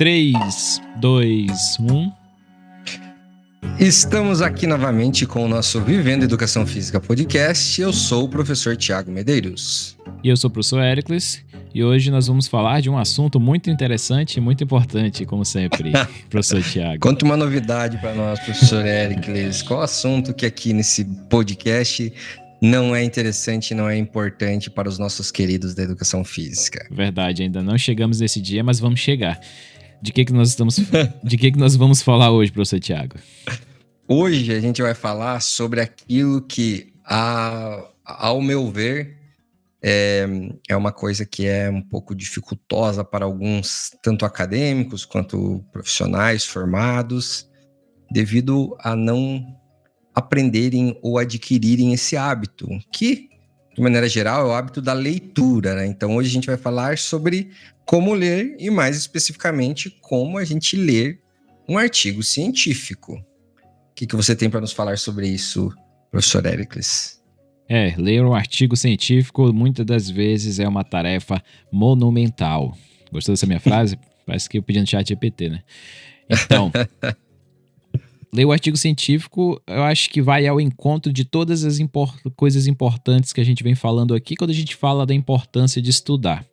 3, 2, 1. Estamos aqui novamente com o nosso Vivendo Educação Física podcast. Eu sou o professor Thiago Medeiros. E eu sou o professor Éricles. E hoje nós vamos falar de um assunto muito interessante e muito importante, como sempre, professor Thiago. Conta uma novidade para nós, professor Éricles. Qual assunto que aqui nesse podcast não é interessante, não é importante para os nossos queridos da educação física? Verdade, ainda não chegamos nesse dia, mas vamos chegar. De que nós vamos falar hoje, professor Thiago? Hoje a gente vai falar sobre aquilo que, ao meu ver, é uma coisa que é um pouco dificultosa para alguns, tanto acadêmicos quanto profissionais formados, devido a não aprenderem ou adquirirem esse hábito, que, de maneira geral, é o hábito da leitura, né? Então, hoje a gente vai falar sobre como ler e, mais especificamente, como a gente ler um artigo científico. O que você tem para nos falar sobre isso, professor Éricles? Ler um artigo científico muitas das vezes é uma tarefa monumental. Gostou dessa minha frase? Parece que eu pedi no chat GPT, né? Então, ler o artigo científico, eu acho que vai ao encontro de todas as coisas importantes que a gente vem falando aqui quando a gente fala da importância de estudar.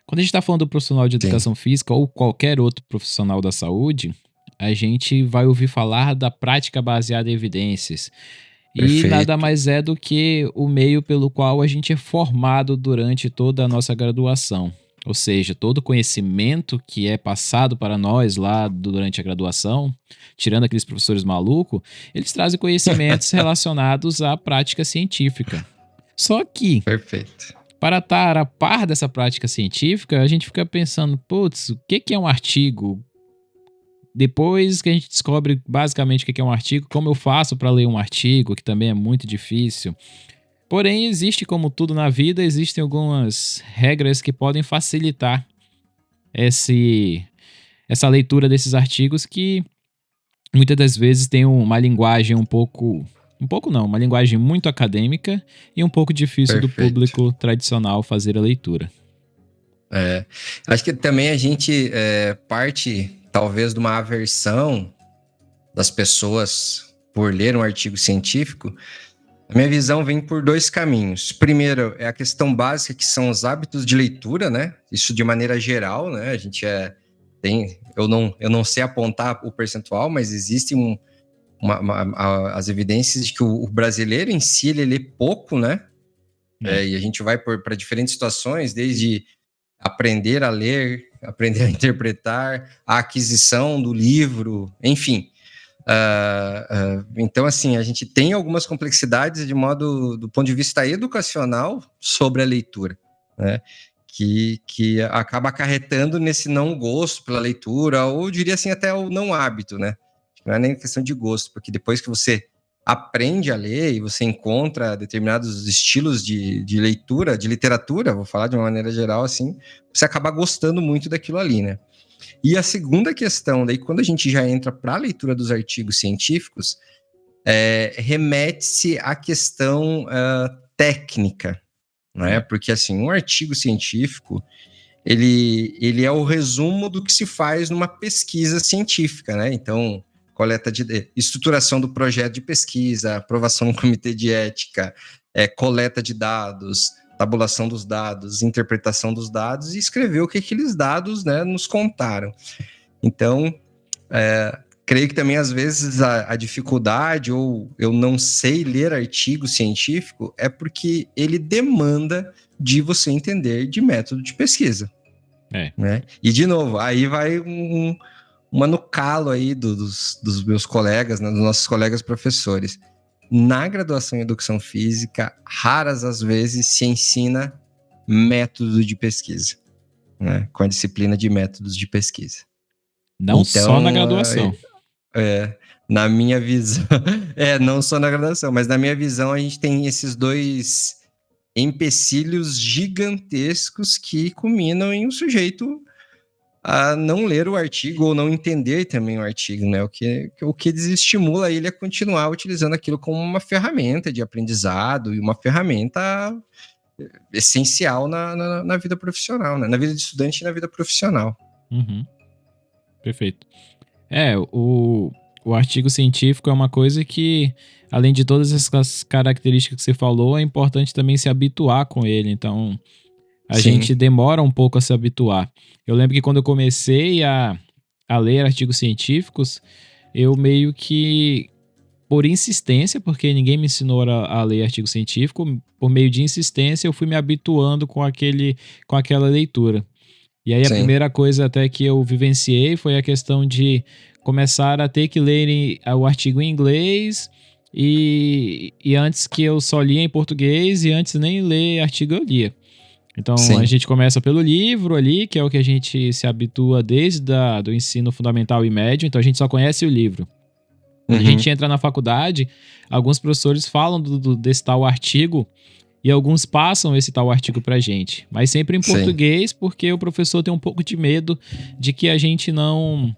Quando a gente está falando do profissional de educação física ou qualquer outro profissional da saúde, a gente vai ouvir falar da prática baseada em evidências. Perfeito. E nada mais é do que o meio pelo qual a gente é formado durante toda a nossa graduação. Ou seja, todo conhecimento que é passado para nós lá durante a graduação, tirando aqueles professores malucos, eles trazem conhecimentos relacionados à prática científica. Só que, Perfeito, para estar a par dessa prática científica, a gente fica pensando, putz, o que é um artigo? Depois que a gente descobre basicamente o que é um artigo, como eu faço para ler um artigo, que também é muito difícil. Porém, existe, como tudo na vida, existem algumas regras que podem facilitar essa leitura desses artigos que muitas das vezes tem uma linguagem uma linguagem muito acadêmica e um pouco difícil do público tradicional fazer a leitura. Acho que também a gente parte, talvez, de uma aversão das pessoas por ler um artigo científico. A minha visão vem por dois caminhos. Primeiro, é a questão básica, que são os hábitos de leitura, né? Isso de maneira geral, né? A gente eu não sei apontar o percentual, mas existem as evidências de que o brasileiro em si, ele lê pouco, né? E a gente vai para diferentes situações, desde aprender a ler, aprender a interpretar, a aquisição do livro, enfim. Então, assim, a gente tem algumas complexidades do ponto de vista educacional sobre a leitura, né? Que acaba acarretando nesse não gosto pela leitura, ou eu diria assim, até o não hábito, né? Não é nem questão de gosto, porque depois que você aprende a ler e você encontra determinados estilos de leitura, de literatura, vou falar de uma maneira geral assim, você acaba gostando muito daquilo ali, né? E a segunda questão, daí quando a gente já entra para a leitura dos artigos científicos, remete-se à questão técnica, né? Porque assim, um artigo científico, ele é o resumo do que se faz numa pesquisa científica, né? Então, estruturação do projeto de pesquisa, aprovação no comitê de ética, coleta de dados, tabulação dos dados, interpretação dos dados e escrever o que aqueles dados, né, nos contaram. Então, creio que também às vezes a dificuldade, ou eu não sei ler artigo científico, é porque ele demanda de você entender de método de pesquisa. Né? E, de novo, aí vai uma no calo aí dos meus colegas, né, dos nossos colegas professores. Na graduação em Educação Física, raras as vezes se ensina método de pesquisa, né? Com a disciplina de métodos de pesquisa. Não só na graduação. Na minha visão... não só na graduação, mas na minha visão a gente tem esses dois empecilhos gigantescos que culminam em um sujeito a não ler o artigo ou não entender também o artigo, né? O que desestimula ele a continuar utilizando aquilo como uma ferramenta de aprendizado e uma ferramenta essencial na vida profissional, né? Na vida de estudante e na vida profissional. Uhum. Perfeito. O artigo científico é uma coisa que, além de todas essas características que você falou, é importante também se habituar com ele. Então, a Sim, gente demora um pouco a se habituar. Eu lembro que quando eu comecei a ler artigos científicos, eu meio que, por insistência, porque ninguém me ensinou a ler artigo científico, por meio de insistência, eu fui me habituando com aquela leitura. E aí a sim. primeira coisa até que eu vivenciei foi a questão de começar a ter que ler o artigo em inglês e antes que eu só lia em português e antes nem ler artigo eu lia. Então a Sim. gente começa pelo livro ali, que é o que a gente se habitua desde do ensino fundamental e médio, então a gente só conhece o livro. Quando a gente Uhum. entra na faculdade, alguns professores falam desse tal artigo e alguns passam esse tal artigo pra gente, mas sempre em Sim. português, porque o professor tem um pouco de medo de que a gente não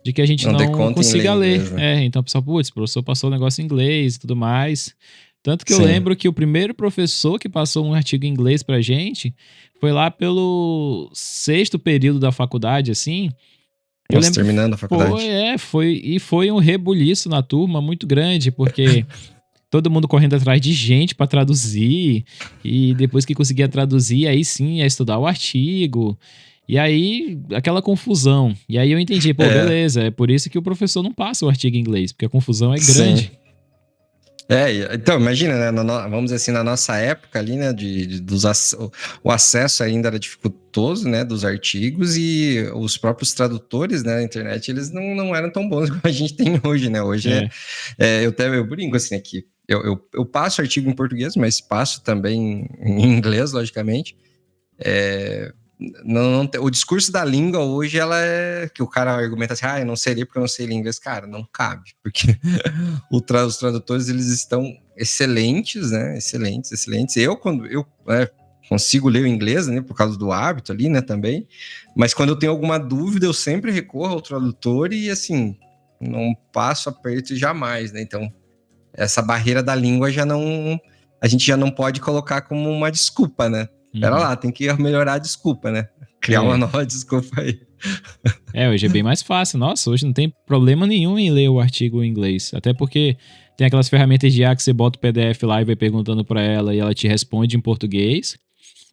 Não dê conta em ler consiga ler. inglês, né? Então o pessoal, putz, o professor passou o negócio em inglês e tudo mais. Tanto que eu Sim. lembro que o primeiro professor que passou um artigo em inglês pra gente foi lá pelo sexto período da faculdade, assim. Eu Nossa, lembro que terminando a faculdade. foi um rebuliço na turma muito grande, porque todo mundo correndo atrás de gente para traduzir, e depois que conseguia traduzir, aí sim ia estudar o artigo. E aí, aquela confusão. E aí eu entendi, pô, É, beleza, é por isso que o professor não passa o artigo em inglês, porque a confusão é sim. grande. Então, imagina, né? Vamos dizer assim, na nossa época ali, né? O acesso ainda era dificultoso, né? Dos artigos e os próprios tradutores, né? Na internet, eles não eram tão bons como a gente tem hoje, né? Hoje É, eu brinco assim aqui. Eu passo artigo em português, mas passo também em inglês, logicamente. É, o discurso da língua hoje, ela é que o cara argumenta assim, eu não sei ler porque eu não sei ler inglês. Cara, não cabe, porque os tradutores, eles estão excelentes, né? Excelentes, excelentes. Quando eu consigo ler o inglês, né? Por causa do hábito ali, né? Também. Mas quando eu tenho alguma dúvida, eu sempre recorro ao tradutor e, assim, não passo aperto jamais, né? Então, essa barreira da língua a gente já não pode colocar como uma desculpa, né? Pera uhum. lá, tem que melhorar a desculpa, né? Criar uma É, nova desculpa aí. hoje é bem mais fácil. Nossa, hoje não tem problema nenhum em ler o artigo em inglês. Até porque tem aquelas ferramentas de IA que você bota o PDF lá e vai perguntando para ela e ela te responde em português.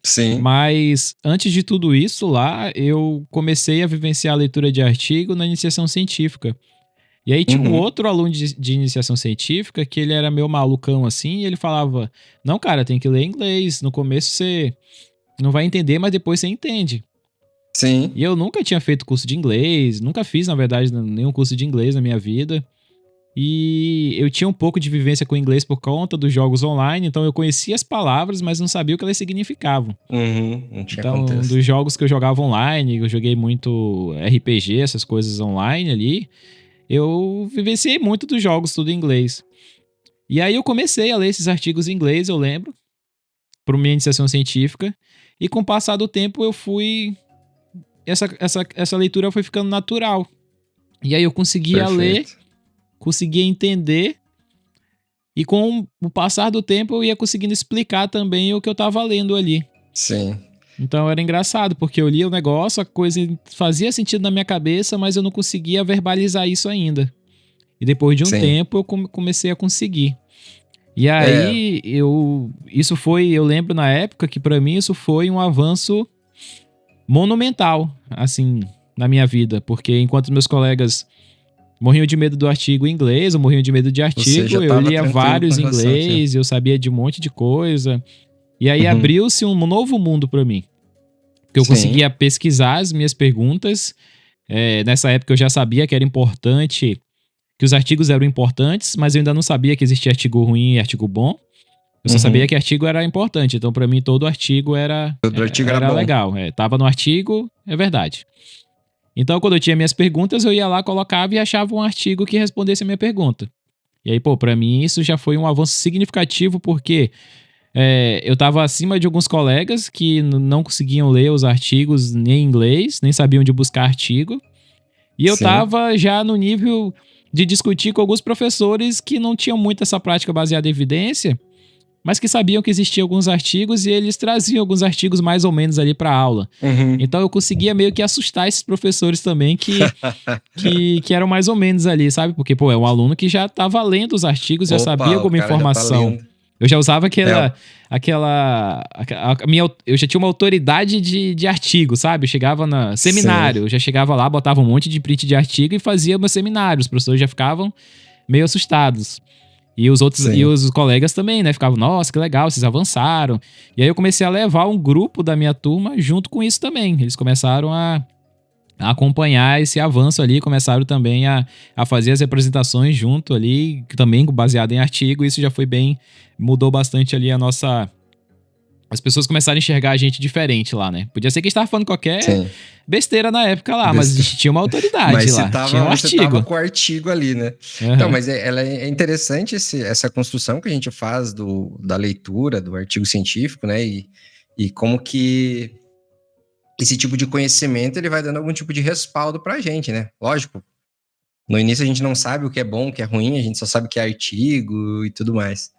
Sim. Mas antes de tudo isso lá, eu comecei a vivenciar a leitura de artigo na iniciação científica. E aí tinha um Uhum. outro aluno de iniciação científica que ele era meio malucão assim, e ele falava: "Não, cara, tem que ler inglês. No começo você não vai entender, mas depois você entende". Sim. E eu nunca tinha feito curso de inglês, nunca fiz, na verdade, nenhum curso de inglês na minha vida. E eu tinha um pouco de vivência com inglês por conta dos jogos online, então eu conhecia as palavras, mas não sabia o que elas significavam. Uhum. Não tinha Então, contexto. dos jogos que eu jogava online, eu joguei muito RPG, essas coisas online ali, eu vivenciei muito dos jogos tudo em inglês. E aí eu comecei a ler esses artigos em inglês, eu lembro, para minha iniciação científica, e com o passar do tempo eu fui essa leitura foi ficando natural. E aí eu conseguia ler, Perfeito. conseguia entender, e com o passar do tempo eu ia conseguindo explicar também o que eu estava lendo ali. Sim. Então era engraçado, porque eu lia o negócio, a coisa fazia sentido na minha cabeça, mas eu não conseguia verbalizar isso ainda. E depois de um Sim. tempo eu comecei a conseguir. E É, aí eu lembro na época que para mim isso foi um avanço monumental, assim, na minha vida, porque enquanto meus colegas morriam de medo do artigo em inglês, eu morria de medo de você já artigo, eu estava lia tranquilo com vários em relação àquilo. inglês, eu sabia de um monte de coisa. E aí Uhum. abriu-se um novo mundo para mim, que eu Sim. conseguia pesquisar as minhas perguntas. Nessa época eu já sabia que era importante, que os artigos eram importantes, mas eu ainda não sabia que existia artigo ruim e artigo bom. Eu só sabia Uhum. que artigo era importante, então para mim todo artigo O do artigo era era bom. legal. Tava no artigo, é verdade. Então quando eu tinha minhas perguntas, eu ia lá, colocava e achava um artigo que respondesse a minha pergunta. E aí, pô, pra mim isso já foi um avanço significativo, porque eu tava acima de alguns colegas que não conseguiam ler os artigos nem em inglês, nem sabiam onde buscar artigo. E eu Sim. tava já no nível de discutir com alguns professores que não tinham muito essa prática baseada em evidência, mas que sabiam que existiam alguns artigos e eles traziam alguns artigos mais ou menos ali para aula. Uhum. Então eu conseguia meio que assustar esses professores também que eram mais ou menos ali, sabe? Porque, pô, é um aluno que já estava lendo os artigos, já sabia Opa, o alguma cara já tá informação. lendo. Eu já usava É, eu já tinha uma autoridade de artigo, sabe? Eu chegava na sim, seminário, eu já chegava lá, botava um monte de print de artigo e fazia meu seminário. Os professores já ficavam meio assustados. E sim. os colegas também, né? Ficavam, nossa, que legal, vocês avançaram. E aí eu comecei a levar um grupo da minha turma junto com isso também. Eles começaram a acompanhar esse avanço ali, começaram também a fazer as representações junto ali, também baseado em artigo. Isso já foi bem, mudou bastante ali a nossa. As pessoas começaram a enxergar a gente diferente lá, né? Podia ser que a gente tava falando qualquer Sim. besteira na época lá, mas a Besta. gente tinha uma autoridade Mas lá, tinha um você tava artigo. com o artigo ali, né? Então, Aham. mas ela é interessante essa construção que a gente faz da leitura, do artigo científico, né? E como que esse tipo de conhecimento ele vai dando algum tipo de respaldo pra gente, né? Lógico, no início a gente não sabe o que é bom, o que é ruim, a gente só sabe o que é artigo e tudo mais.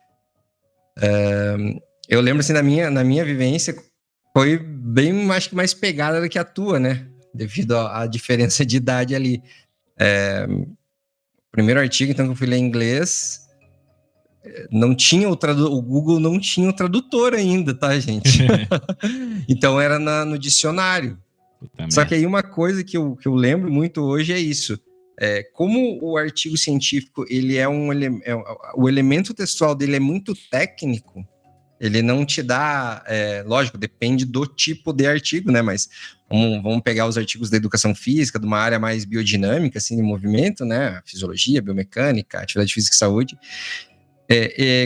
Eu lembro assim na minha vivência, foi bem, acho que mais pegada do que a tua, né? Devido à diferença de idade ali. O primeiro artigo, então, que eu fui ler em inglês, não tinha o Google não tinha o tradutor ainda, tá, gente? Então era no dicionário. Puta Só que merda. aí uma coisa que eu lembro muito hoje é isso. Como o artigo científico, ele é o elemento textual dele é muito técnico, ele não te dá, lógico, depende do tipo de artigo, né? Mas vamos pegar os artigos da educação física, de uma área mais biodinâmica, assim, de movimento, né? Fisiologia, biomecânica, atividade física e saúde.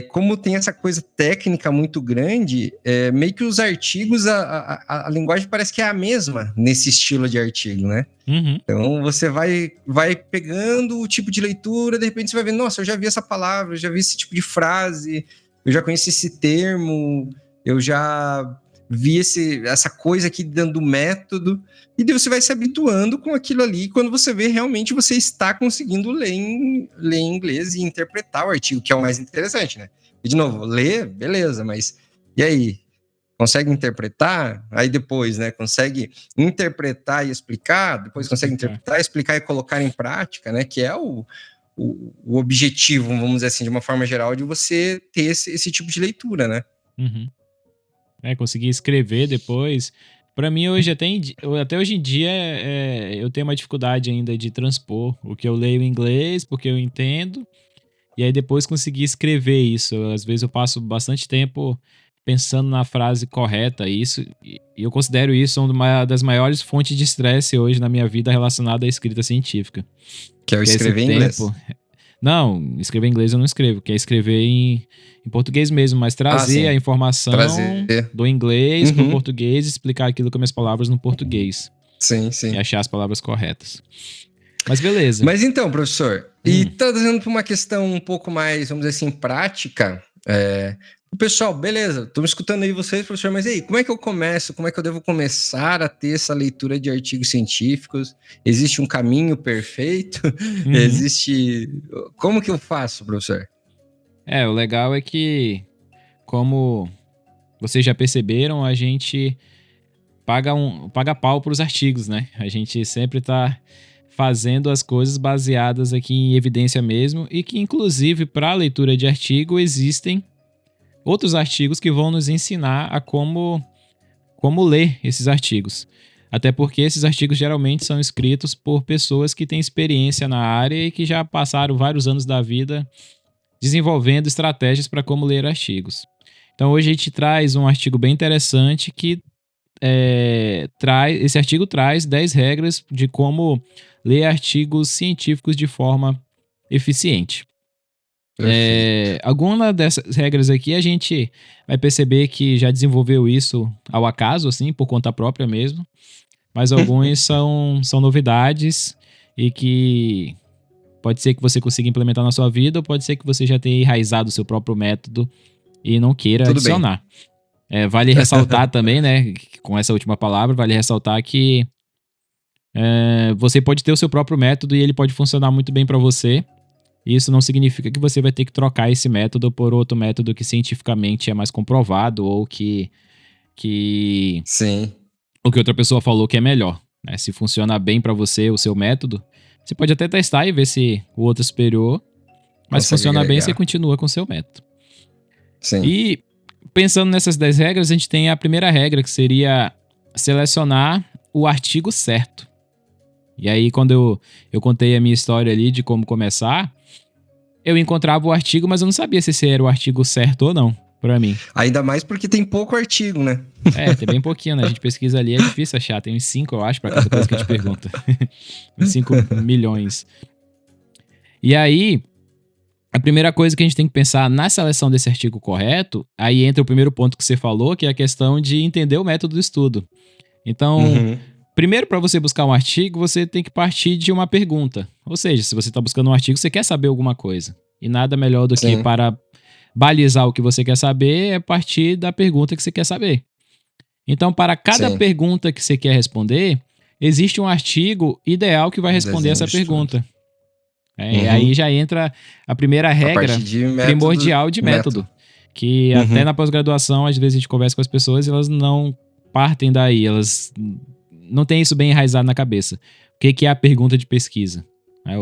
Como tem essa coisa técnica muito grande, meio que os artigos, a linguagem parece que é a mesma nesse estilo de artigo, né? Uhum. Então você vai pegando o tipo de leitura, de repente você vai ver, nossa, eu já vi essa palavra, eu já vi esse tipo de frase, eu já conheci esse termo, eu já vi essa coisa aqui dentro do método, e daí você vai se habituando com aquilo ali, e quando você vê, realmente você está conseguindo ler em inglês e interpretar o artigo, que é o mais interessante, né? E de novo, ler, beleza, mas e aí? Consegue interpretar? Aí depois, né? Consegue interpretar e explicar, depois consegue Explicar. interpretar, explicar e colocar em prática, né? Que é o objetivo, vamos dizer assim, de uma forma geral, de você ter esse tipo de leitura, né? Uhum. Conseguir escrever depois. Pra mim, hoje até hoje em dia, eu tenho uma dificuldade ainda de transpor o que eu leio em inglês, porque eu entendo, e aí depois conseguir escrever isso. Às vezes eu passo bastante tempo pensando na frase correta, e eu considero isso uma das maiores fontes de estresse hoje na minha vida relacionada à escrita científica. Que é o Que é esse escrever em inglês. tempo. Não, escrever em inglês eu não escrevo, que é escrever em português mesmo, mas Ah, trazer a sim. informação Trazer. do inglês pro Uhum. português e explicar aquilo com minhas palavras no português. Sim, E sim. achar as palavras corretas. Mas beleza. Mas então, professor, e Hum, trazendo para uma questão um pouco mais, vamos dizer assim, prática, o pessoal, beleza, estou escutando aí vocês, professor, mas e aí, como é que eu começo? Como é que eu devo começar a ter essa leitura de artigos científicos? Existe um caminho perfeito? uhum. Existe. Como que eu faço, professor? O legal é que, como vocês já perceberam, a gente paga pau pros artigos, né? A gente sempre tá fazendo as coisas baseadas aqui em evidência mesmo, e que inclusive para a leitura de artigo existem outros artigos que vão nos ensinar a como ler esses artigos. Até porque esses artigos geralmente são escritos por pessoas que têm experiência na área e que já passaram vários anos da vida desenvolvendo estratégias para como ler artigos. Então hoje a gente traz um artigo bem interessante que esse artigo traz 10 regras de como ler artigos científicos de forma eficiente. Perfeito. Alguma dessas regras aqui a gente vai perceber que já desenvolveu isso ao acaso, assim, por conta própria mesmo, mas alguns são novidades e que pode ser que você consiga implementar na sua vida, ou pode ser que você já tenha enraizado o seu próprio método e não queira Tudo bem. adicionar. Vale ressaltar também, né, com essa última palavra, vale ressaltar que você pode ter o seu próprio método e ele pode funcionar muito bem para você, Isso não significa que você vai ter que trocar esse método por outro método que cientificamente é mais comprovado ou que Sim, o que outra pessoa falou que é melhor, né? Se funciona bem pra você o seu método, você pode até testar e ver se o outro é superior, mas se consegue funciona bem, você agregar. continua com o seu método. Sim. E pensando nessas 10 regras, a gente tem a primeira regra, que seria selecionar o artigo certo. E aí, quando eu contei a minha história ali de como começar, eu encontrava o artigo, mas eu não sabia se esse era o artigo certo ou não, pra mim. Ainda mais porque tem pouco artigo, né? É, tem bem pouquinho, né? A gente pesquisa ali, é difícil achar. Tem uns 5, eu acho, pra cada coisa que a gente pergunta. Uns 5 milhões. E aí, a primeira coisa que a gente tem que pensar na seleção desse artigo correto, aí entra o primeiro ponto que você falou, que é a questão de entender o método do estudo. Então, Uhum. primeiro, para você buscar um artigo, você tem que partir de uma pergunta. Ou seja, se você está buscando um artigo, você quer saber alguma coisa. E nada melhor do que Sim, para balizar o que você quer saber é partir da pergunta que você quer saber. Então, para cada sim. pergunta que você quer responder, existe um artigo ideal que vai Um responder desenho essa de estudo. pergunta. E aí Uhum. já entra a primeira A regra partir de método, primordial de método. método. Que até Uhum. na pós-graduação, às vezes a gente conversa com as pessoas e elas não partem daí, elas não têm isso bem enraizado na cabeça. O que é a pergunta de pesquisa?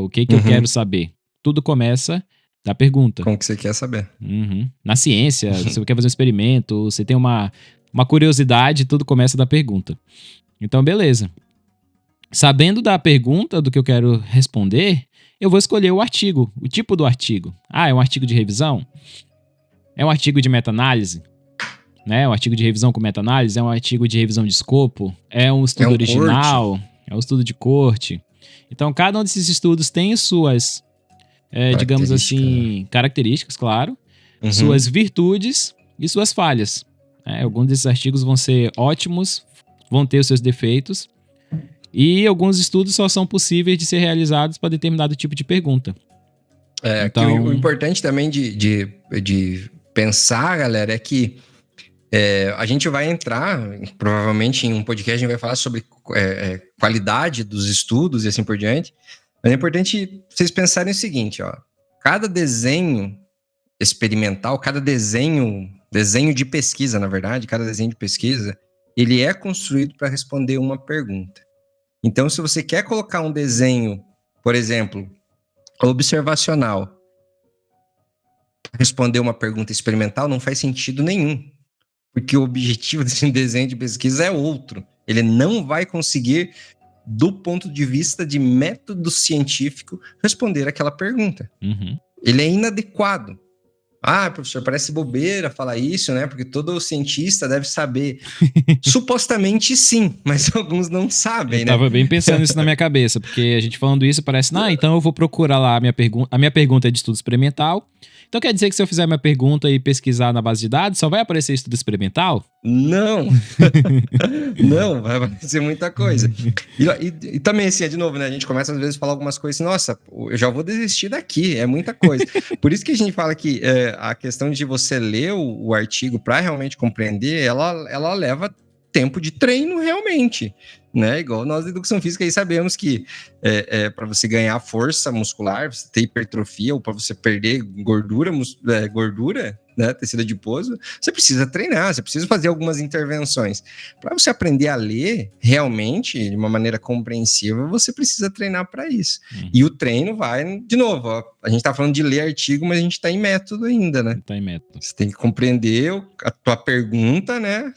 O que eu quero Uhum. saber? Tudo começa da pergunta. Como que você quer saber? Uhum. Na ciência, você quer fazer um experimento, você tem uma curiosidade, tudo começa da pergunta. Então, beleza. Sabendo da pergunta do que eu quero responder, eu vou escolher o artigo, o tipo do artigo. Ah, é um artigo de revisão? É um artigo de meta-análise? Né? Um artigo de revisão com meta-análise? É um artigo de revisão de escopo? É um É estudo um corte? original? É um estudo de corte? Então, cada um desses estudos tem suas, digamos Característica, né? assim, características, claro, Uhum. suas virtudes e suas falhas. Alguns desses artigos vão ser ótimos, vão ter os seus defeitos, e alguns estudos só são possíveis de ser realizados para determinado tipo de pergunta. É, que o Então, importante também de pensar, galera, é que a gente vai entrar, provavelmente em um podcast, a gente vai falar sobre qualidade dos estudos e assim por diante. Mas é importante vocês pensarem o seguinte, ó. Cada desenho experimental, cada desenho de pesquisa, na verdade, cada desenho de pesquisa, ele é construído para responder uma pergunta. Então, se você quer colocar um desenho, por exemplo, observacional, para responder uma pergunta experimental, não faz sentido nenhum. Porque o objetivo desse desenho de pesquisa é outro. Ele não vai conseguir, do ponto de vista de método científico, responder aquela pergunta. uhum. Ele é inadequado. Ah, professor, parece bobeira falar isso, né? Porque todo cientista deve saber. Supostamente sim, mas alguns não Eu sabem, né? tava bem pensando isso na minha cabeça, porque a gente falando isso parece, então eu vou procurar lá a minha pergunta. A minha pergunta é de estudo experimental. Então quer dizer que se eu fizer minha pergunta e pesquisar na base de dados, só vai aparecer estudo experimental? Não, não, vai aparecer muita coisa. E também, assim, de novo, né? A gente começa às vezes a falar algumas coisas assim, nossa, eu já vou desistir daqui, é muita coisa. Por isso que a gente fala que a questão de você ler o artigo para realmente compreender, ela leva tempo de treino realmente, né? Igual nós da educação física aí sabemos que para você ganhar força muscular, você ter hipertrofia ou para você perder gordura, né, tecido adiposo, você precisa treinar, você precisa fazer algumas intervenções. Para você aprender a ler realmente de uma maneira compreensiva, você precisa treinar para isso. E o treino vai, de novo, ó, a gente está falando de ler artigo, mas a gente está em método ainda, né? Tá em método. Você tem que compreender a tua pergunta, né?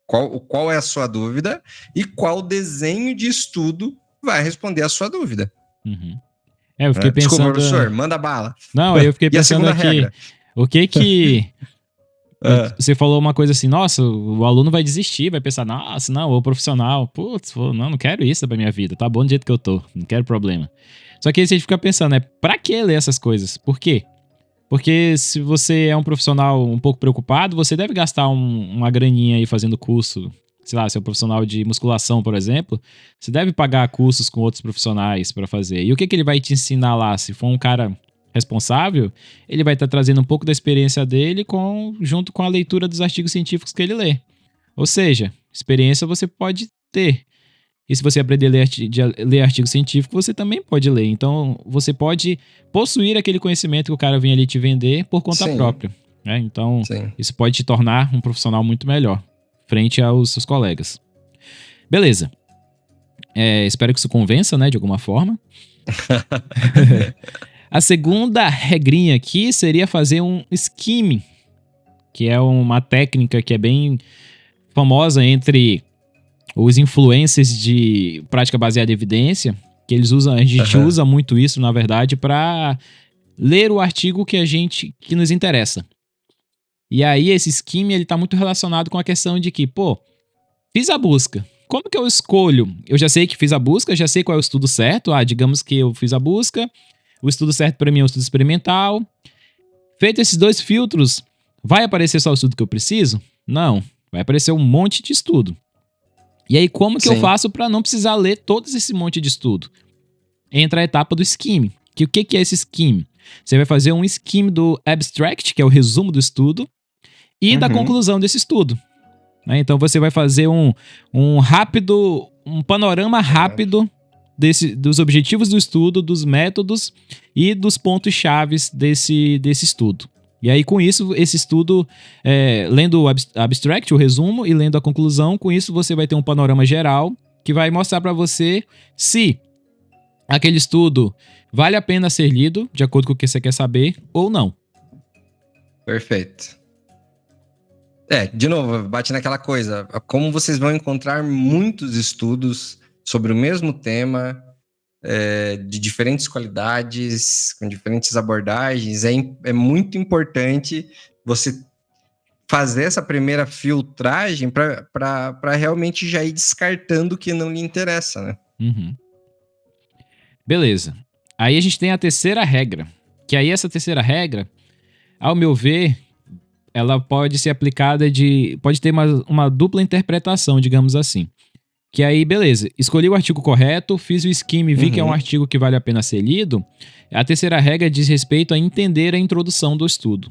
Qual é a sua dúvida e qual desenho de estudo vai responder a sua dúvida. Uhum. Eu fiquei Né? Desculpa, pensando. professor, manda bala. Não, eu fiquei E a pensando segunda aqui, regra? o que que. Ah, Você falou uma coisa assim, nossa, o aluno vai desistir, vai pensar, nossa, não, o profissional, putz, não quero isso pra minha vida, tá bom do jeito que eu tô, não quero problema. Só que aí você fica pensando, pra que ler essas coisas? Por quê? Porque se você é um profissional um pouco preocupado, você deve gastar uma graninha aí fazendo curso. Sei lá, se é um profissional de musculação, por exemplo, você deve pagar cursos com outros profissionais pra fazer. E o que ele vai te ensinar lá? Se for um cara responsável, ele vai estar trazendo um pouco da experiência dele junto com a leitura dos artigos científicos que ele lê. Ou seja, experiência você pode ter. E se você aprender a ler artigo científico, você também pode ler. Então, você pode possuir aquele conhecimento que o cara vem ali te vender por conta própria. Né? Então, isso pode te tornar um profissional muito melhor frente aos seus colegas. Beleza. Espero que isso convença, né, de alguma forma. A segunda regrinha aqui seria fazer um skimming, que é uma técnica que é bem famosa entre os influencers de prática baseada em evidência, que eles usam, a gente usa muito isso, na verdade, para ler o artigo que nos interessa. E aí esse skimming, ele tá muito relacionado com a questão de que, fiz a busca. Como que eu escolho? Eu já sei que fiz a busca, já sei qual é o estudo certo. Digamos que eu fiz a busca, o estudo certo para mim é um estudo experimental. Feito esses 2 filtros, vai aparecer só o estudo que eu preciso? Não, vai aparecer um monte de estudo. E aí, como que eu faço para não precisar ler todo esse monte de estudo? Entra a etapa do skimming. O que é esse skimming? Você vai fazer um skimming do abstract, que é o resumo do estudo, e da conclusão desse estudo. Né? Então, você vai fazer um panorama rápido dos objetivos do estudo, dos métodos e dos pontos chaves desse estudo. E aí, com isso, esse estudo, lendo o abstract, o resumo, e lendo a conclusão, com isso você vai ter um panorama geral que vai mostrar para você se aquele estudo vale a pena ser lido, de acordo com o que você quer saber, ou não. Perfeito. De novo, bate naquela coisa. Como vocês vão encontrar muitos estudos sobre o mesmo tema, de diferentes qualidades, com diferentes abordagens, é muito importante você fazer essa primeira filtragem para realmente já ir descartando o que não lhe interessa, né? Beleza. Aí a gente tem a terceira regra, que aí essa terceira regra, ao meu ver, ela pode ser aplicada pode ter uma dupla interpretação, digamos assim. Que aí, beleza, escolhi o artigo correto, fiz o skimming, vi que é um artigo que vale a pena ser lido. A terceira regra diz respeito a entender a introdução do estudo.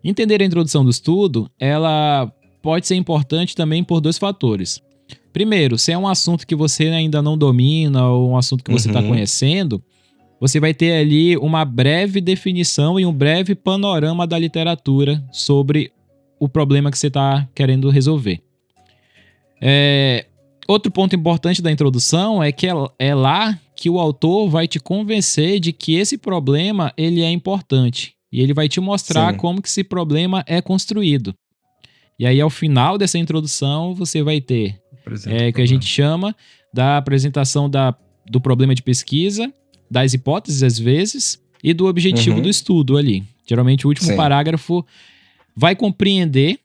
Entender a introdução do estudo, ela pode ser importante também por 2 fatores. Primeiro, se é um assunto que você ainda não domina ou um assunto que você está conhecendo, você vai ter ali uma breve definição e um breve panorama da literatura sobre o problema que você está querendo resolver. Outro ponto importante da introdução é que é lá que o autor vai te convencer de que esse problema ele é importante. E ele vai te mostrar como que esse problema é construído. E aí, ao final dessa introdução, você vai ter o que a gente chama da apresentação do problema de pesquisa, das hipóteses, às vezes, e do objetivo do estudo ali. Geralmente, o último parágrafo vai compreender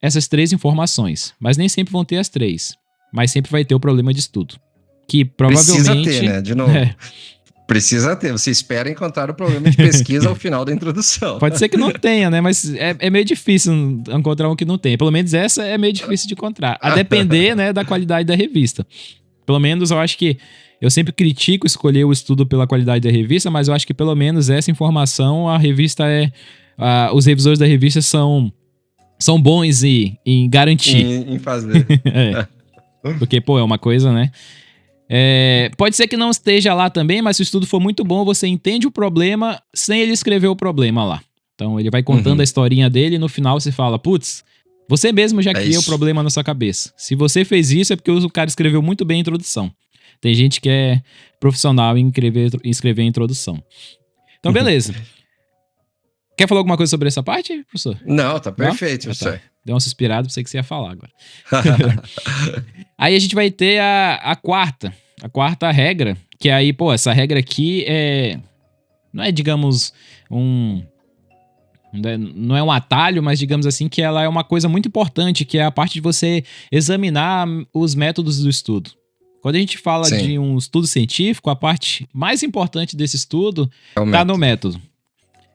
essas 3 informações, mas nem sempre vão ter as 3. Mas sempre vai ter o problema de estudo. Que provavelmente... Precisa ter, né? De novo. Precisa ter. Você espera encontrar o problema de pesquisa ao final da introdução. Pode ser que não tenha, né? Mas é meio difícil encontrar um que não tenha. Pelo menos essa é meio difícil de encontrar. A depender, né, da qualidade da revista. Pelo menos eu acho que... Eu sempre critico escolher o estudo pela qualidade da revista, mas eu acho que pelo menos essa informação, a revista os revisores da revista são bons em garantir. Em fazer. Porque, é uma coisa, né? Pode ser que não esteja lá também, mas se o estudo for muito bom, você entende o problema sem ele escrever o problema lá. Então, ele vai contando a historinha dele e no final você fala, putz, você mesmo já criou o problema na sua cabeça. Se você fez isso, é porque o cara escreveu muito bem a introdução. Tem gente que é profissional em escrever a introdução. Então, beleza. Quer falar alguma coisa sobre essa parte, professor? Não, tá perfeito, professor. Tá. Deu uma suspirada, pensei que você ia falar agora. Aí a gente vai ter a quarta regra, que aí, essa regra aqui não é, digamos, não é um atalho, mas digamos assim que ela é uma coisa muito importante, que é a parte de você examinar os métodos do estudo. Quando a gente fala de um estudo científico, a parte mais importante desse estudo está no método.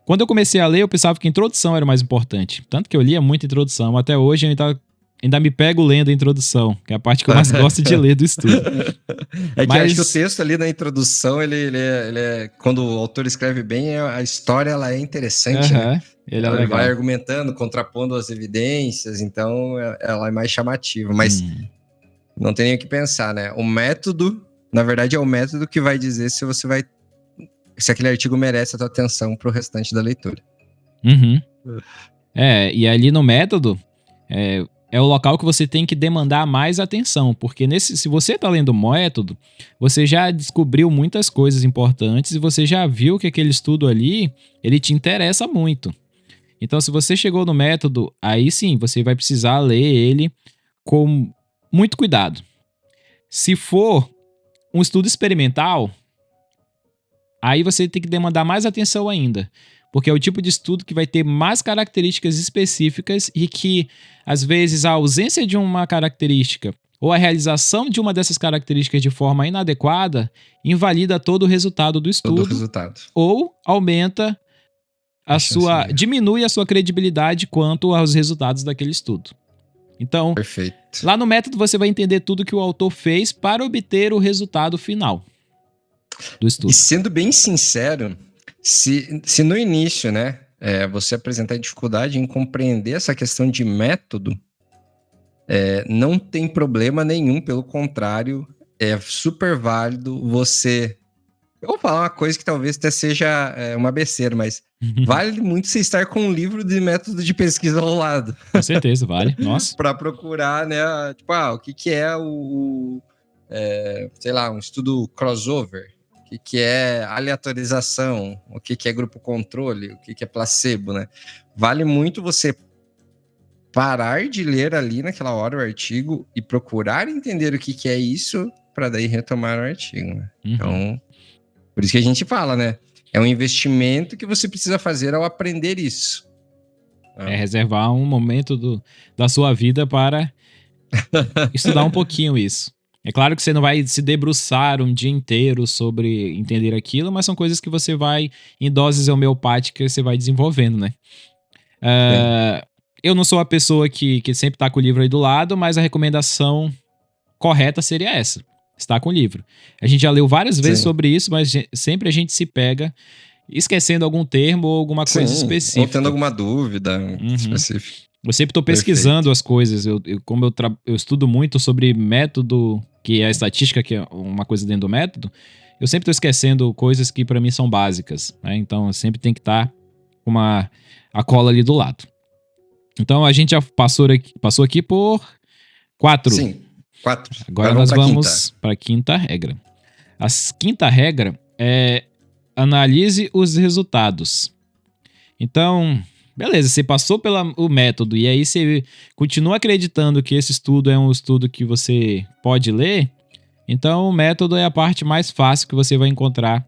Quando eu comecei a ler, eu pensava que a introdução era o mais importante. Tanto que eu lia muita introdução. Até hoje eu ainda me pego lendo a introdução, que é a parte que eu mais gosto de ler do estudo. Eu acho que o texto ali na introdução, ele é quando o autor escreve bem, a história ela é interessante, né? Ele vai argumentando, contrapondo as evidências, então ela é mais chamativa. Mas Não tem nem o que pensar, né? O método, na verdade, é o método que vai dizer se aquele artigo merece a tua atenção pro restante da leitura. Uhum. E ali no método, é o local que você tem que demandar mais atenção, porque se você tá lendo o método, você já descobriu muitas coisas importantes e você já viu que aquele estudo ali, ele te interessa muito. Então, se você chegou no método, aí sim, você vai precisar ler ele com muito cuidado. Se for um estudo experimental, aí você tem que demandar mais atenção ainda, porque é o tipo de estudo que vai ter mais características específicas e que, às vezes, a ausência de uma característica ou a realização de uma dessas características de forma inadequada invalida todo o resultado do Todo o estudo resultado. ou aumenta diminui a sua credibilidade quanto aos resultados daquele estudo. Então, Perfeito. lá no método você vai entender tudo que o autor fez para obter o resultado final do estudo. E sendo bem sincero, se no início, né, você apresentar dificuldade em compreender essa questão de método, não tem problema nenhum, pelo contrário, é super válido você... Eu vou falar uma coisa que talvez até seja uma besteira, mas vale muito você estar com um livro de método de pesquisa ao lado. Com certeza, vale. Nossa. Para procurar, né, tipo, o que é sei lá, um estudo crossover, o que é aleatorização, o que é grupo controle, o que é placebo, né? Vale muito você parar de ler ali naquela hora o artigo e procurar entender o que é isso para daí retomar o artigo, né? Então, por isso que a gente fala, né? É um investimento que você precisa fazer ao aprender isso. Reservar um momento da sua vida para estudar um pouquinho isso. É claro que você não vai se debruçar um dia inteiro sobre entender aquilo, mas são coisas que você vai, em doses homeopáticas, você vai desenvolvendo, né? Eu não sou a pessoa que sempre tá com o livro aí do lado, mas a recomendação correta seria essa. Estar com o livro. A gente já leu várias vezes sobre isso, mas sempre a gente se pega esquecendo algum termo ou alguma coisa específica. Ou tendo alguma dúvida específica. Eu sempre estou pesquisando as coisas. Como eu estudo muito sobre método, que é a estatística, que é uma coisa dentro do método, eu sempre estou esquecendo coisas que para mim são básicas. Né? Então, eu sempre tem que estar com a cola ali do lado. Então, a gente já passou aqui por 4. Sim, 4. Agora nós vamos para a quinta regra. A quinta regra é analise os resultados. Então, beleza, você passou pelo método e aí você continua acreditando que esse estudo é um estudo que você pode ler, então o método é a parte mais fácil que você vai encontrar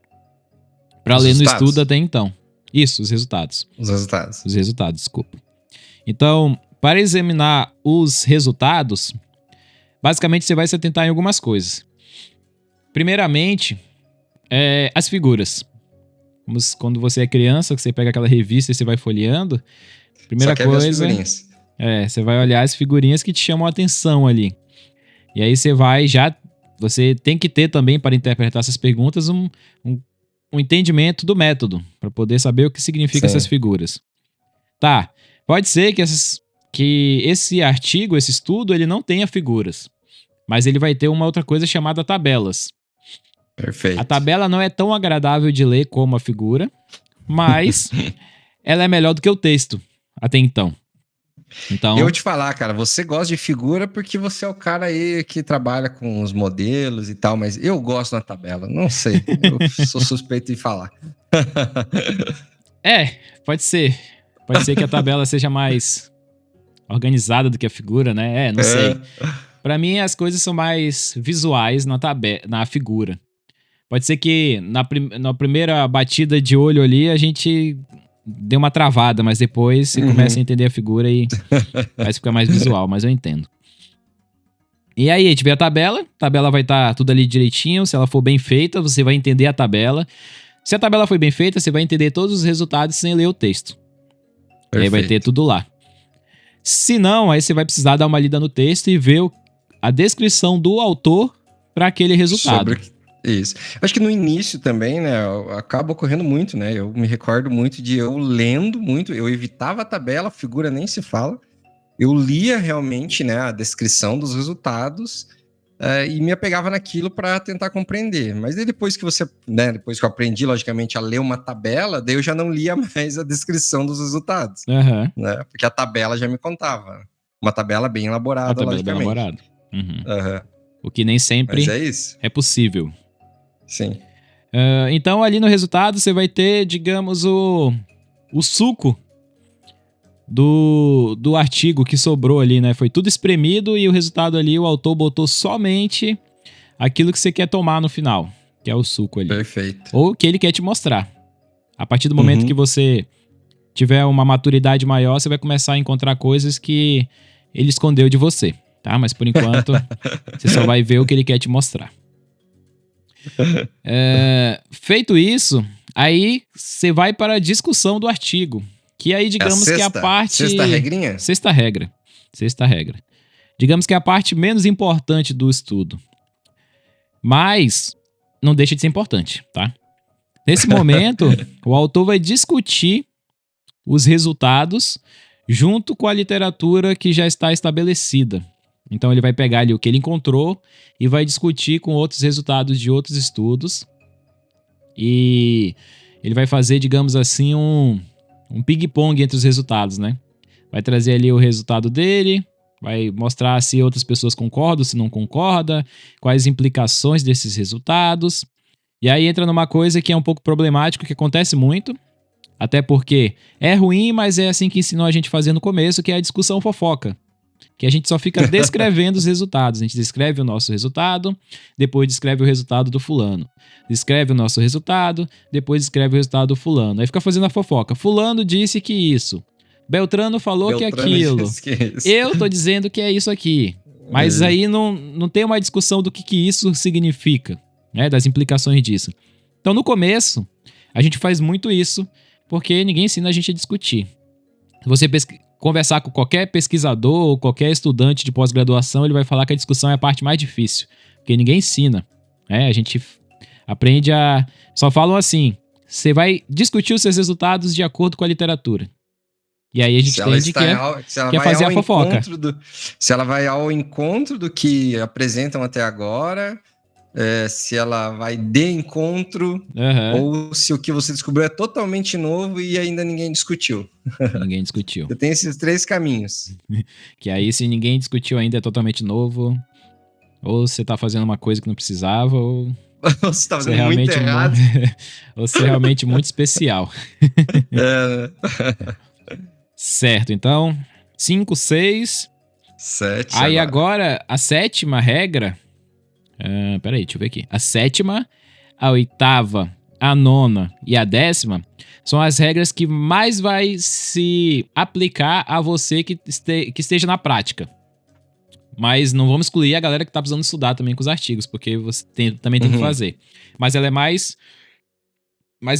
para ler no estudo até então. Isso, os resultados. Os resultados, desculpa. Então, para examinar os resultados, basicamente você vai se atentar em algumas coisas. Primeiramente, as figuras. Quando você é criança, que você pega aquela revista e você vai folheando, primeira coisa, você vai olhar as figurinhas que te chamam a atenção ali. E aí você tem que ter também, para interpretar essas perguntas, um entendimento do método, para poder saber o que significa essas figuras. Tá, pode ser que esse artigo, esse estudo, ele não tenha figuras, mas ele vai ter uma outra coisa chamada tabelas. Perfeito. A tabela não é tão agradável de ler como a figura, mas ela é melhor do que o texto, até então. Eu vou te falar, cara, você gosta de figura porque você é o cara aí que trabalha com os modelos e tal, mas eu gosto da tabela, não sei, eu sou suspeito de falar. Pode ser. Pode ser que a tabela seja mais organizada do que a figura, né? Não sei. Pra mim, as coisas são mais visuais na figura. Pode ser que na primeira batida de olho ali a gente dê uma travada, mas depois você começa a entender a figura e vai ficar mais visual, mas eu entendo. E aí, a gente vê a tabela vai estar tudo ali direitinho, se ela for bem feita, você vai entender a tabela. Se a tabela foi bem feita, você vai entender todos os resultados sem ler o texto. Perfeito. E aí vai ter tudo lá. Se não, aí você vai precisar dar uma lida no texto e ver a descrição do autor para aquele resultado. Isso. Acho que no início também, né, acaba ocorrendo muito, né? Eu me recordo muito de eu lendo muito, eu evitava a tabela, a figura nem se fala. Eu lia realmente, né, a descrição dos resultados e me apegava naquilo para tentar compreender. Mas daí depois que você, né, depois que eu aprendi, logicamente, a ler uma tabela, daí eu já não lia mais a descrição dos resultados, Aham. né? Porque a tabela já me contava. Uma tabela bem A elaborada, tabela bem logicamente. elaborada. Uhum. Aham. O que nem Mas sempre é isso. é possível. Sim. Então, ali no resultado, você vai ter, digamos, o suco do artigo que sobrou ali, né? Foi tudo espremido e o resultado ali, o autor botou somente aquilo que você quer tomar no final, que é o suco ali. Perfeito. Ou que ele quer te mostrar. A partir do momento que você tiver uma maturidade maior, você vai começar a encontrar coisas que ele escondeu de você, tá? Mas por enquanto, você só vai ver o que ele quer te mostrar. Feito isso, aí você vai para a discussão do artigo. Que aí, digamos que é a parte... Sexta regrinha? Sexta regra. Digamos que é a parte menos importante do estudo. Mas não deixa de ser importante, tá? Nesse momento, o autor vai discutir os resultados junto com a literatura que já está estabelecida. Então ele vai pegar ali o que ele encontrou e vai discutir com outros resultados de outros estudos. E ele vai fazer, digamos assim, um ping-pong entre os resultados, né? Vai trazer ali o resultado dele, vai mostrar se outras pessoas concordam, se não concordam, quais implicações desses resultados. E aí entra numa coisa que é um pouco problemático, que acontece muito, até porque é ruim, mas é assim que ensinou a gente a fazer no começo, que é a discussão fofoca. Que a gente só fica descrevendo os resultados. A gente descreve o nosso resultado, depois descreve o resultado do fulano. Descreve o nosso resultado, depois descreve o resultado do fulano. Aí fica fazendo a fofoca. Fulano disse que isso. Beltrano falou que aquilo. Eu tô dizendo que é isso aqui. Mas aí não tem uma discussão do que isso significa, né? Das implicações disso. Então, no começo, a gente faz muito isso, porque ninguém ensina a gente a discutir. Se você conversar com qualquer pesquisador ou qualquer estudante de pós-graduação, ele vai falar que a discussão é a parte mais difícil, porque ninguém ensina, né? A gente aprende a... Só falam assim, você vai discutir os seus resultados de acordo com a literatura. E aí a gente entende que é fazer a fofoca. Se ela vai ao encontro do que apresentam até agora... se ela vai de encontro, ou se o que você descobriu é totalmente novo e ainda ninguém discutiu. Ninguém discutiu. Você tem esses 3 caminhos. Que aí, se ninguém discutiu ainda, é totalmente novo, ou você tá fazendo uma coisa que não precisava, ou você tá fazendo muito errado. Ou você é realmente muito especial. Certo, então, 5, 6. 7 Aí agora, a 7ª regra... peraí, deixa eu ver aqui. A 7ª, a 8ª, a 9ª e a 10ª são as regras que mais vai se aplicar a você que esteja na prática. Mas não vamos excluir a galera que está precisando estudar também com os artigos, porque você também tem que fazer. Mas ela é mais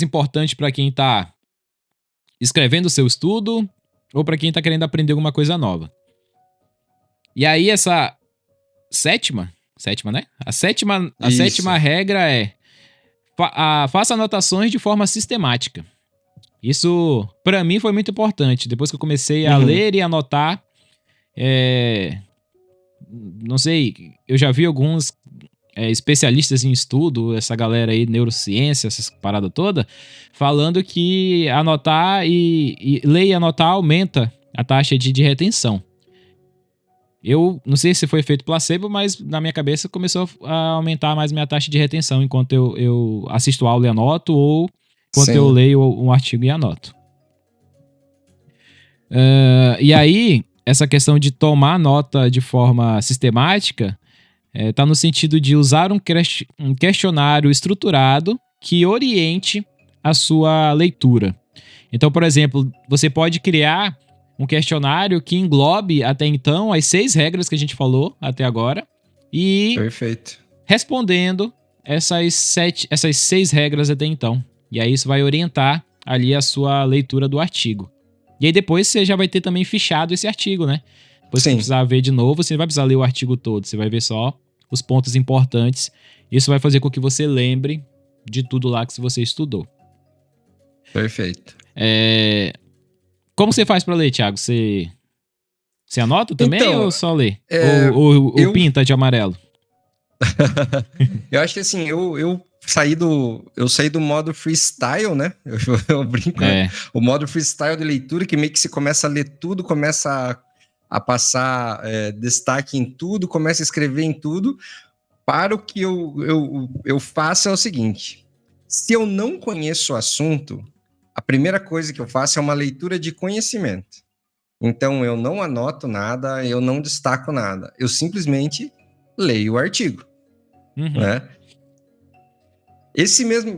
importante para quem está escrevendo o seu estudo ou para quem está querendo aprender alguma coisa nova. E aí essa 7ª, né? A sétima regra é faça anotações de forma sistemática. Isso, para mim, foi muito importante. Depois que eu comecei a ler e anotar, não sei, eu já vi alguns especialistas em estudo, essa galera aí, neurociência, essas paradas todas, falando que anotar e ler e anotar aumenta a taxa de retenção. Eu não sei se foi efeito placebo, mas na minha cabeça começou a aumentar mais minha taxa de retenção enquanto eu assisto aula e anoto, ou enquanto eu leio um artigo e anoto. E aí, essa questão de tomar nota de forma sistemática está no sentido de usar um questionário estruturado que oriente a sua leitura. Então, por exemplo, você pode criar um questionário que englobe até então as 6 regras que a gente falou até agora e respondendo essas 6 regras até então. E aí isso vai orientar ali a sua leitura do artigo. E aí depois você já vai ter também fichado esse artigo, né? Depois que você precisar ver de novo, você não vai precisar ler o artigo todo, você vai ver só os pontos importantes. Isso vai fazer com que você lembre de tudo lá que você estudou. Perfeito. Como você faz pra ler, Thiago? Você anota também ou só lê? Ou pinta de amarelo? Eu acho que assim, eu saí do modo freestyle, né? Eu brinco, né? O modo freestyle de leitura, que meio que você começa a ler tudo, começa a passar destaque em tudo, começa a escrever em tudo. Para o que eu faço é o seguinte: se eu não conheço o assunto, a primeira coisa que eu faço é uma leitura de conhecimento. Então, eu não anoto nada, eu não destaco nada. Eu simplesmente leio o artigo, né?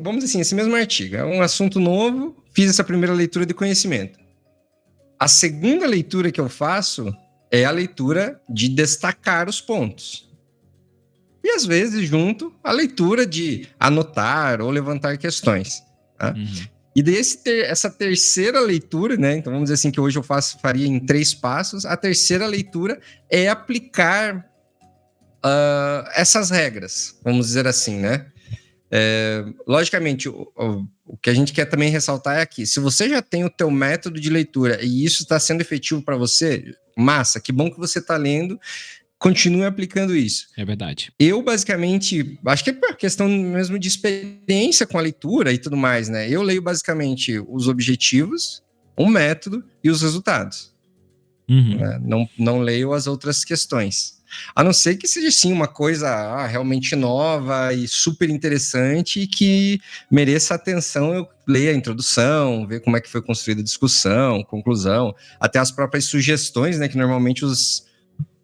Vamos dizer assim, esse mesmo artigo é um assunto novo, fiz essa primeira leitura de conhecimento. A segunda leitura que eu faço é a leitura de destacar os pontos. E às vezes junto a leitura de anotar ou levantar questões. Tá? E essa terceira leitura, né? Então vamos dizer assim que hoje eu faria em 3 passos. A terceira leitura é aplicar essas regras, vamos dizer assim, né? Logicamente, o que a gente quer também ressaltar é aqui: se você já tem o teu método de leitura e isso está sendo efetivo para você, massa, que bom que você está lendo, continue aplicando isso. É verdade. Eu, basicamente, acho que é por questão mesmo de experiência com a leitura e tudo mais, né? Eu leio basicamente os objetivos, o método e os resultados. Né? Não leio as outras questões. A não ser que seja, sim, uma coisa realmente nova e super interessante e que mereça atenção. Eu leio a introdução, ver como é que foi construída a discussão, conclusão, até as próprias sugestões, né? Que normalmente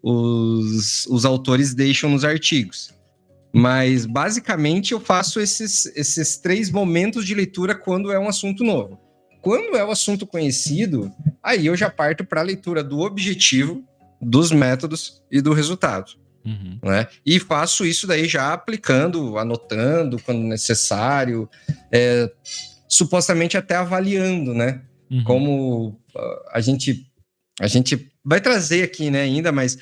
os autores deixam nos artigos. Mas, basicamente, eu faço esses 3 momentos de leitura quando é um assunto novo. Quando é um assunto conhecido, aí eu já parto para a leitura do objetivo, dos métodos e do resultado. Né? E faço isso daí já aplicando, anotando quando necessário, supostamente até avaliando, né? Como a gente vai trazer aqui, né, ainda, mas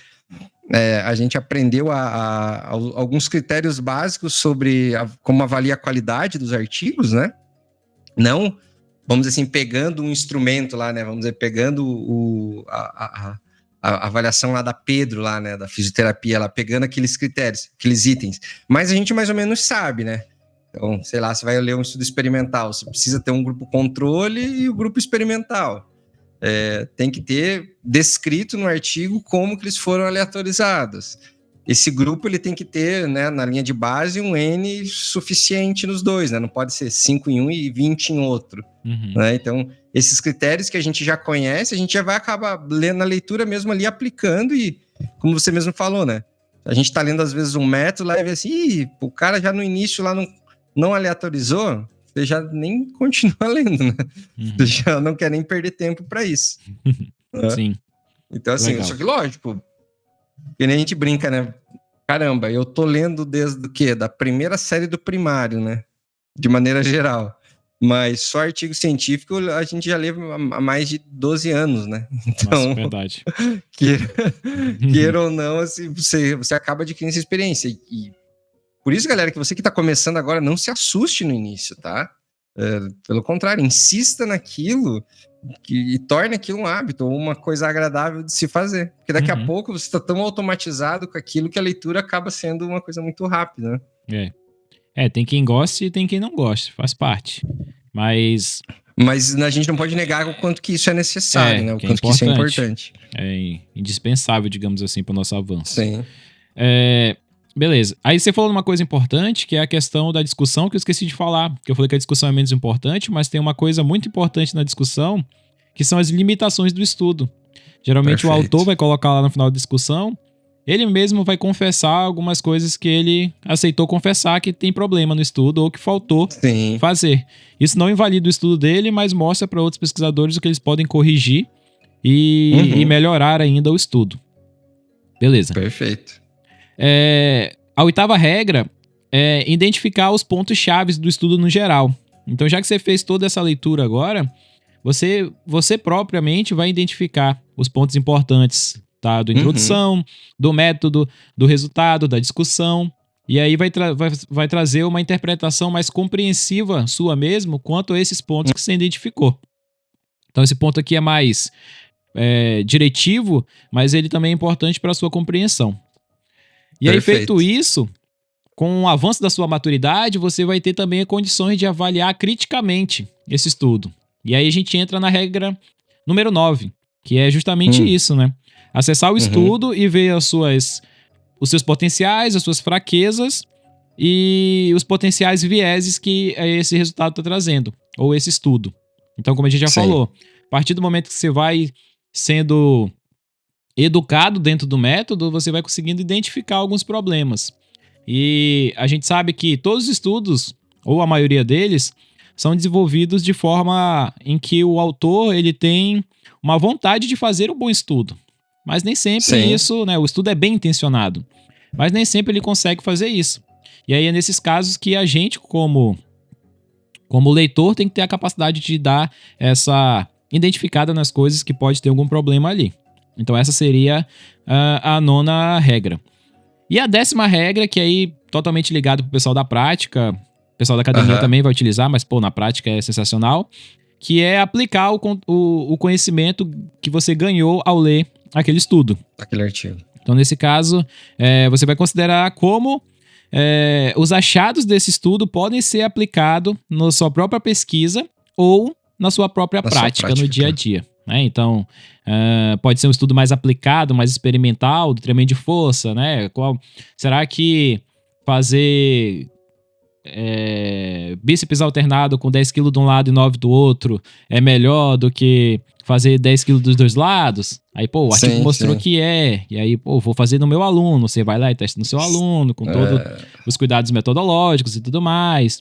a gente aprendeu alguns critérios básicos sobre como avaliar a qualidade dos artigos, né? Não, vamos dizer assim, pegando um instrumento lá, né? Vamos dizer, pegando a avaliação lá da Pedro, lá, né? Da fisioterapia, lá, pegando aqueles critérios, aqueles itens. Mas a gente mais ou menos sabe, né? Então, sei lá, você vai ler um estudo experimental, você precisa ter um grupo controle e o grupo experimental. Tem que ter descrito no artigo como que eles foram aleatorizados. Esse grupo ele tem que ter, né, na linha de base, um N suficiente nos dois, né? Não pode ser 5 em um e 20 em outro. Né? Então, esses critérios que a gente já conhece, a gente já vai acabar lendo na leitura mesmo ali, aplicando e, como você mesmo falou, né? A gente está lendo, às vezes, um método lá e vê assim, o cara já no início lá não aleatorizou, você já nem continua lendo, né? Você já não quer nem perder tempo para isso. Né? Sim. Então, assim, só que lógico, que nem a gente brinca, né? Caramba, eu tô lendo desde o quê? Da primeira série do primário, né? De maneira geral. Mas só artigo científico a gente já lê há mais de 12 anos, né? Então, nossa, verdade. Queira ou não, assim, você acaba adquirindo essa experiência. E por isso, galera, que você que tá começando agora, não se assuste no início, tá? Pelo contrário, insista naquilo e torne aquilo um hábito, ou uma coisa agradável de se fazer. Porque daqui a pouco você está tão automatizado com aquilo que a leitura acaba sendo uma coisa muito rápida, né? Tem quem goste e tem quem não goste, faz parte. Mas a gente não pode negar o quanto que isso é necessário, né? O quanto que isso é importante. É indispensável, digamos assim, para o nosso avanço. Sim. Beleza. Aí você falou uma coisa importante, que é a questão da discussão, que eu esqueci de falar. Que eu falei que a discussão é menos importante, mas tem uma coisa muito importante na discussão, que são as limitações do estudo. Geralmente Perfeito. O autor vai colocar lá no final da discussão, ele mesmo vai confessar algumas coisas que ele aceitou confessar que tem problema no estudo ou que faltou fazer. Isso não invalida o estudo dele, mas mostra para outros pesquisadores o que eles podem corrigir e melhorar ainda o estudo. Beleza. Perfeito. A 8ª regra é identificar os pontos chaves do estudo no geral. Então, já que você fez toda essa leitura agora, você propriamente vai identificar os pontos importantes, tá? Da introdução, do método, do resultado, da discussão. E aí vai trazer uma interpretação mais compreensiva sua mesmo quanto a esses pontos que você identificou. Então, esse ponto aqui é mais diretivo, mas ele também é importante para a sua compreensão. E aí, feito isso, com o avanço da sua maturidade, você vai ter também condições de avaliar criticamente esse estudo. E aí a gente entra na regra número 9, que é justamente isso, né? Acessar o estudo e ver os seus potenciais, as suas fraquezas e os potenciais vieses que esse resultado está trazendo, ou esse estudo. Então, como a gente já falou, a partir do momento que você vai sendo educado dentro do método, você vai conseguindo identificar alguns problemas. E a gente sabe que todos os estudos, ou a maioria deles, são desenvolvidos de forma em que o autor ele tem uma vontade de fazer um bom estudo. Mas nem sempre isso, né? O estudo é bem intencionado, mas nem sempre ele consegue fazer isso. E aí é nesses casos que a gente, como leitor, tem que ter a capacidade de dar essa identificada nas coisas que pode ter algum problema ali. Então essa seria a 9ª regra. E a 10ª regra, que aí totalmente ligado pro pessoal da prática, o pessoal da academia também vai utilizar, mas na prática é sensacional, que é aplicar o conhecimento que você ganhou ao ler aquele estudo. Aquele artigo. Então nesse caso, você vai considerar como os achados desse estudo podem ser aplicados na sua própria pesquisa ou na sua própria prática no dia a dia. Né? Então, pode ser um estudo mais aplicado, mais experimental, do treinamento de força, né? Será que fazer bíceps alternado com 10 kg de um lado e 9 do outro é melhor do que fazer 10 kg dos dois lados? Aí, o artigo mostrou que e aí, vou fazer no meu aluno. Você vai lá e testa no seu aluno, com todos os cuidados metodológicos e tudo mais.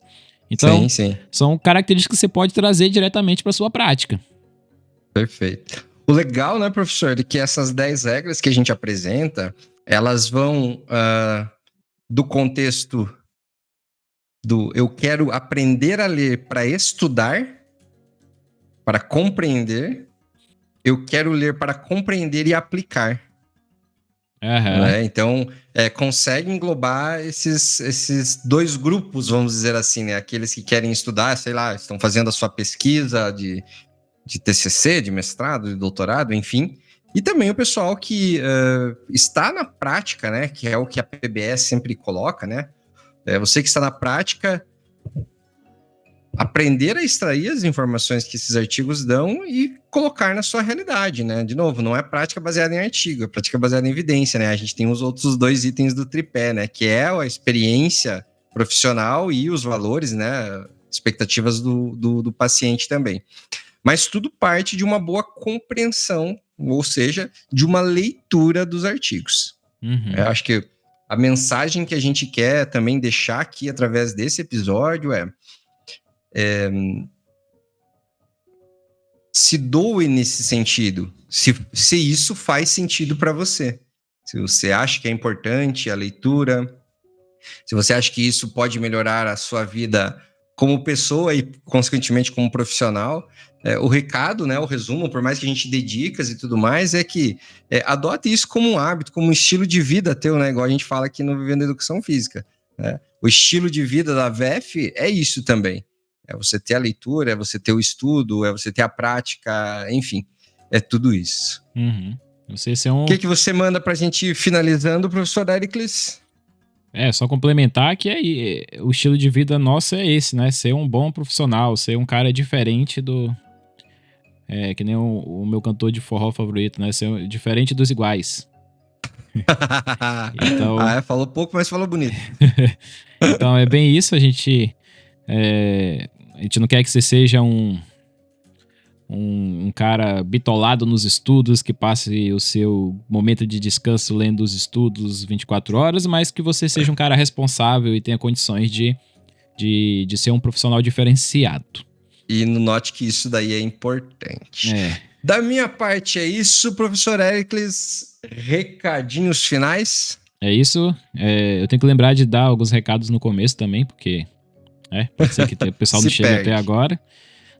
Então, são características que você pode trazer diretamente para sua prática. Perfeito. O legal, né, professor, é que essas 10 regras que a gente apresenta, elas vão do contexto do eu quero aprender a ler para estudar, para compreender, eu quero ler para compreender e aplicar. Né? Então, consegue englobar esses dois grupos, vamos dizer assim, né? Aqueles que querem estudar, sei lá, estão fazendo a sua pesquisa de TCC, de mestrado, de doutorado, enfim. E também o pessoal que está na prática, né? Que é o que a PBS sempre coloca, né? Você que está na prática, aprender a extrair as informações que esses artigos dão e colocar na sua realidade, né? De novo, não é prática baseada em artigo, é prática baseada em evidência, né? A gente tem os outros 2 itens do tripé, né? Que é a experiência profissional e os valores, né? Expectativas do paciente também. Mas tudo parte de uma boa compreensão, ou seja, de uma leitura dos artigos. Eu acho que a mensagem que a gente quer também deixar aqui através desse episódio se doe nesse sentido, se isso faz sentido para você. Se você acha que é importante a leitura, se você acha que isso pode melhorar a sua vida como pessoa e, consequentemente, como profissional, o recado, né, o resumo, por mais que a gente dê dicas e tudo mais, é que adote isso como um hábito, como um estilo de vida teu, né, igual a gente fala aqui no Vivendo Educação Física. Né? O estilo de vida da VEF é isso também. É você ter a leitura, é você ter o estudo, é você ter a prática, enfim, é tudo isso. O que você manda pra gente finalizando, professor Éricles? Só complementar que o estilo de vida nosso é esse, né? Ser um bom profissional, ser um cara diferente do... que nem o meu cantor de forró favorito, né? Ser diferente dos iguais. Então... falou pouco, mas falou bonito. Então é bem isso, a gente não quer que você seja um cara bitolado nos estudos, que passe o seu momento de descanso lendo os estudos 24 horas, mas que você seja um cara responsável e tenha condições de ser um profissional diferenciado. E note que isso daí é importante. Da minha parte é isso, professor Éricles. Recadinhos finais? É isso. Eu tenho que lembrar de dar alguns recados no começo também, porque pode ser que o pessoal não chegue até agora.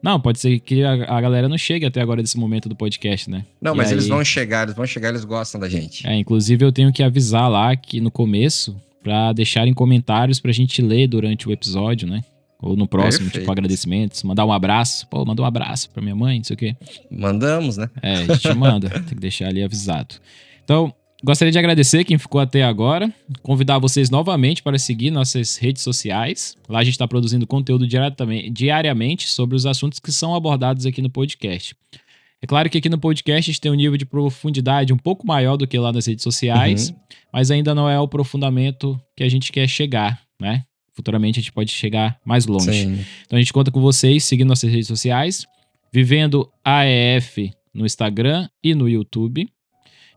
Não, pode ser que a galera não chegue até agora desse momento do podcast, né? Não, mas eles vão chegar, eles gostam da gente. Inclusive eu tenho que avisar lá que no começo, pra deixarem comentários pra gente ler durante o episódio, né? Ou no próximo, tipo, agradecimentos, mandar um abraço. Manda um abraço pra minha mãe, não sei o quê. Mandamos, né? A gente manda, tem que deixar ali avisado. Então, Gostaria de agradecer quem ficou até agora, convidar vocês novamente para seguir nossas redes sociais. Lá a gente está produzindo conteúdo diariamente sobre os assuntos que são abordados aqui no podcast. É claro que aqui no podcast a gente tem um nível de profundidade um pouco maior do que lá nas redes sociais, mas ainda não é o aprofundamento que a gente quer chegar, né? Futuramente a gente pode chegar mais longe. Sim. Então a gente conta com vocês seguindo nossas redes sociais, Vivendo AEF no Instagram e no YouTube.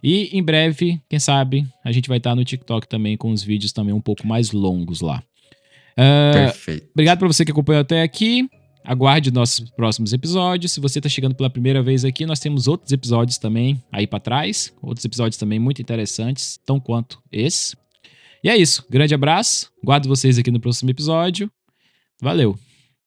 E em breve, quem sabe, a gente vai estar no TikTok também com os vídeos também um pouco mais longos lá. Perfeito. Obrigado para você que acompanhou até aqui. Aguarde nossos próximos episódios. Se você está chegando pela primeira vez aqui, nós temos outros episódios também aí para trás. Outros episódios também muito interessantes, tão quanto esse. E é isso. Grande abraço. Guardo vocês aqui no próximo episódio. Valeu!